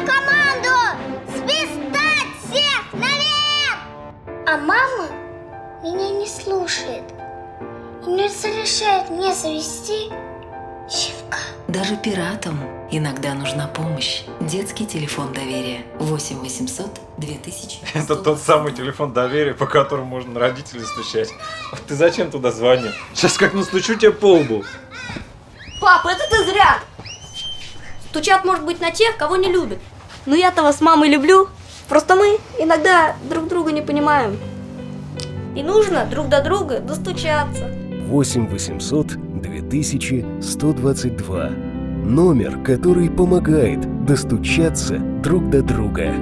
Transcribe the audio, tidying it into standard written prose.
команду! Свистать всех наверх! А мама меня не слушает и не разрешает мне завести щенка. Даже пиратам иногда нужна помощь. Детский телефон доверия 8 800 2000. Это тот самый телефон доверия, по которому можно на родителей стучать. Ты зачем туда звонил? Сейчас как настучу тебе по лбу. Пап, это ты зря! Стучат, может быть, на тех, кого не любят. Но я-то вас с мамой люблю. Просто мы иногда друг друга не понимаем. И нужно друг до друга достучаться. 8 800 2122. Номер, который помогает достучаться друг до друга.